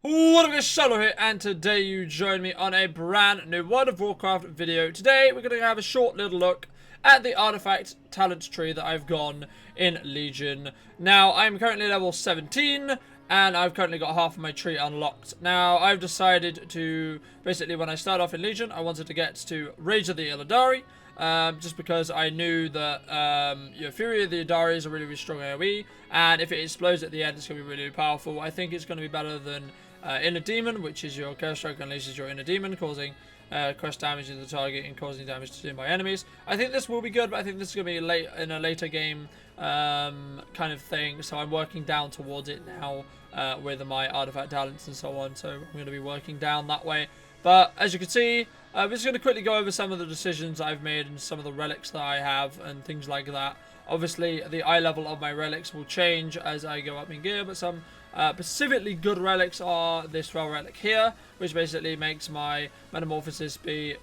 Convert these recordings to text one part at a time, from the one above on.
What up guys, Shadow here, and today you join me on a brand new World of Warcraft video. Today we're going to have a short little look at the artifact talent tree that I've gone in Legion. Now, I'm currently level 17, and I've currently got half of my tree unlocked. Now, I've decided to, basically when I start off in Legion, I wanted to get to Rage of the Illidari. Just because I knew that Fury of the Illidari is a really, really strong AoE, and if it explodes at the end, it's going to be really, really powerful. I think it's going to be better than Inner Demon, which is your Chaos Strike unleashes your Inner Demon, causing crush damage to the target and causing damage to nearby enemies. I think this will be good, but I think this is going to be late in a later game kind of thing, so I'm working down towards it now with my artifact talents and so on, so I'm going to be working down that way. But as you can see, I'm just going to quickly go over some of the decisions I've made and some of the relics that I have and things like that. Obviously, the eye level of my relics will change as I go up in gear, but some specifically good relics are this Fel relic here, which basically makes my Metamorphosis be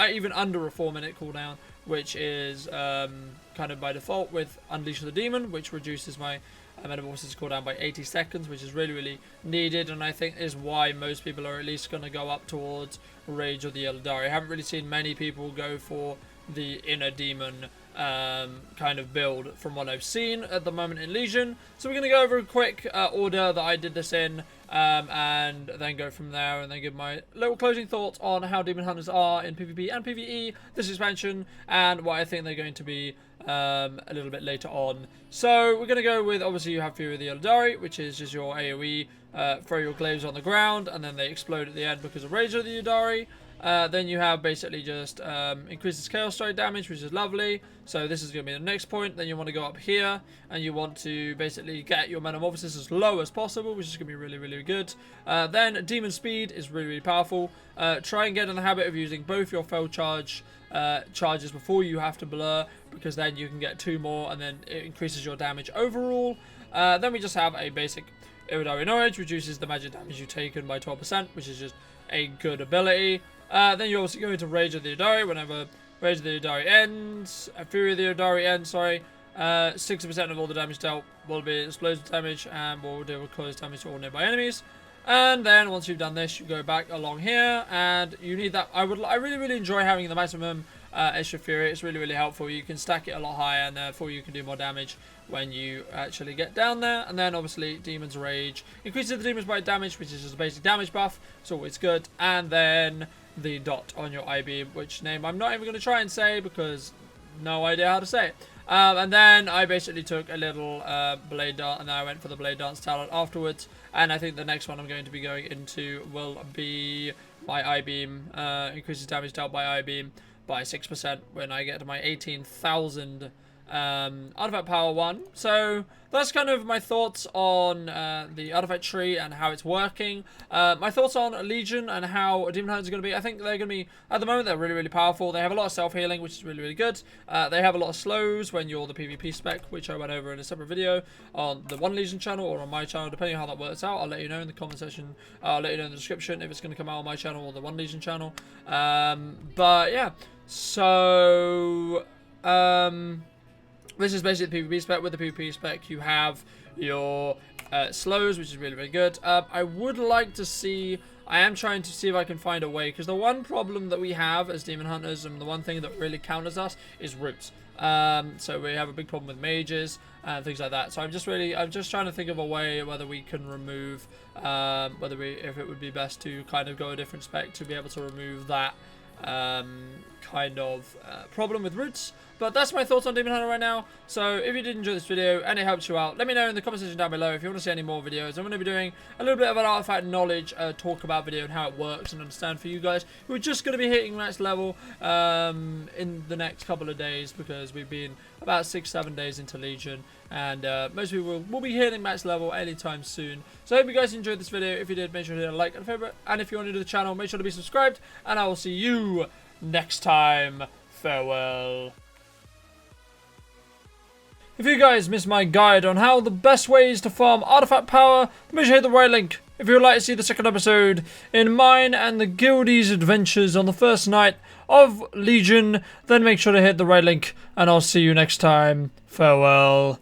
even under a 4-minute cooldown, which is kind of by default with Unleash the Demon, which reduces my Metamorphosis cooldown by 80 seconds, which is really, really needed, and I think is why most people are at least going to go up towards Rage of the Illidari. I haven't really seen many people go for the Inner Demon kind of build from what I've seen at the moment in Legion. So we're going to go over a quick order that I did this in, and then go from there, and then give my little closing thoughts on how Demon Hunters are in PvP and PvE this expansion, and what I think they're going to be a little bit later on. So we're going to go with, obviously you have Fury of the Illidari, which is just your AoE, throw your glaives on the ground, and then they explode at the end because of Rage of the Illidari. Then you have basically just increases Chaos Strike damage, which is lovely. So this is going to be the next point. Then you want to go up here, and you want to basically get your Metamorphosis as low as possible, which is going to be really, really good. Then Demon Speed is really, really powerful. Try and get in the habit of using both your Fel charges before you have to blur, because then you can get 2 more, and then it increases your damage overall. Then we just have a basic Illidari Knowledge, reduces the magic damage you've taken by 12%, which is just a good ability. Then you also go into Rage of the Illidari. Whenever Rage of the Illidari ends, Fury of the Illidari ends, sorry, 60% of all the damage dealt will be explosive damage and will deal with close damage to all nearby enemies. And then once you've done this, you go back along here, and you need that. I really, really enjoy having the maximum extra Fury. It's really, really helpful. You can stack it a lot higher, and therefore you can do more damage when you actually get down there. And then obviously Demon's Rage increases the demons by damage, which is just a basic damage buff. It's always good. And then the dot on your I-beam, which name I'm not even going to try and say because no idea how to say it. And then I basically took a little blade dart, and then I went for the blade dance talent afterwards. And I think the next one I'm going to be going into will be my I-beam, increases damage dealt by I-beam by 6% when I get to my 18,000 artifact power 1. So that's kind of my thoughts on the artifact tree and how it's working. My thoughts on Legion and how Demon Hunters are going to be. I think they're going to be, at the moment, they're really, really powerful. They have a lot of self-healing, which is really, really good. They have a lot of slows when you're the PvP spec, which I went over in a separate video on the One Legion channel or on my channel, depending on how that works out. I'll let you know in the comment section. I'll let you know in the description if it's going to come out on my channel or the One Legion channel. But yeah, so this is basically the PvP spec. With the PvP spec, you have your slows, which is really, really good. I would like to see, I am trying to see if I can find a way, because the one problem that we have as Demon Hunters, and the one thing that really counters us, is roots. So we have a big problem with mages and things like that. So I'm just trying to think of a way whether we can remove, if it would be best to kind of go a different spec to be able to remove that kind of problem with roots. But that's my thoughts on Demon Hunter right now. So if you did enjoy this video and it helped you out, let me know in the comment section down below if you want to see any more videos. I'm going to be doing a little bit of an artifact knowledge talk about video and how it works and understand for you guys who are just going to be hitting max level in the next couple of days, because we've been about 6-7 days into Legion, and most people will be hitting max level anytime soon. So I hope you guys enjoyed this video. If you did, make sure to hit a like and a favorite, and if you're new to the channel, make sure to be subscribed, and I will see you next time. Farewell. If you guys missed my guide on how the best ways to farm artifact power, then make sure to hit the right link. If you would like to see the second episode in mine and the guildie's adventures on the first night of Legion, then make sure to hit the right link, and I'll see you next time. Farewell.